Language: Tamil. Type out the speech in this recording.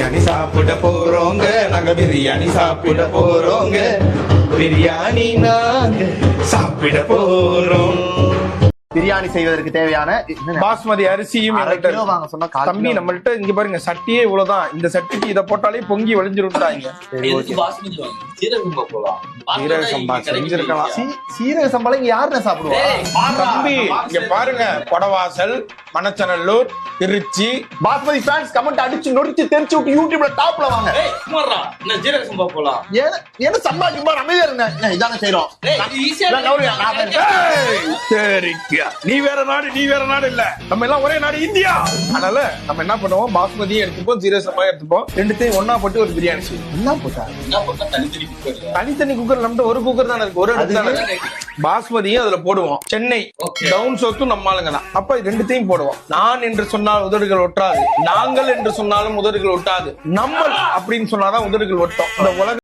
பிரியாணி சாப்பிட போறோங்க, நாங்க பிரியாணி சாப்பிட போறோங்க, பிரியாணி நாங்க சாப்பிட போறோம். பிரியாணி செய்வதற்கு தேவையான பாஸ்மதி அரிசியும் எங்கள்கிட்ட இருக்கு. வாங்க சொன்னா தம்பி நம்மள்ட்ட இங்க பாருங்க, சட்டியே இவ்வளவுதான். இந்த சட்டிக்கு இதை போட்டாலே பொங்கி வழிஞ்சிருட்டாங்க. சீரக சம்பா செஞ்சிருக்கலாம். சீரக சம்பால இங்க யாருன்னு சாப்பிடுவா? தம்பி இங்க பாருங்க, கொடவாசல், மணச்சநல்லூர், திருச்சி. பாஸ்மதி ஃபேன்ஸ் கமெண்ட் அடிச்சு நொடிச்சு தெரிச்சு விட்டு யூடியூப்ல டாப்ல வாங்க. ஜீரக சம்பா போலாம். ஏன்னா சம்பா கிம்பா அமைதியா இருங்க, இதாங்க செய்யறோம். சரிக்கா, நீ வேற நாடு இல்ல, நம்ம எல்லாம் ஒரே நாடு இந்தியா. அதனால நம்ம என்ன பண்ணுவோம், பாஸ்மதியும் எடுத்துப்போம், ஜீரக சம்பா எடுத்துப்போம், ரெண்டுத்தையும் ஒன்னா போட்டு ஒரு பிரியாணி செய்வோம். என்ன போட்டா தனித்தனி குக்கர் நம்ம ஒரு குக்கர் தானே இருக்கு, ஒரு அடுப்பு தானே இருக்கு. பாஸ்மதியும் அதுல போடுவோம், சென்னை டவுன் சவுத்தும் நம்ம ஆளுங்க தான். அப்ப ரெண்டுத்தையும் போடுவோம். நான் என்று சொன்னால் உதடுகள் ஒட்டாது, நாங்கள் என்று சொன்னாலும் உதடுகள் ஒட்டாது, நம்ம அப்படின்னு சொன்னாதான் உதடுகள் ஒட்டும். இந்த உலக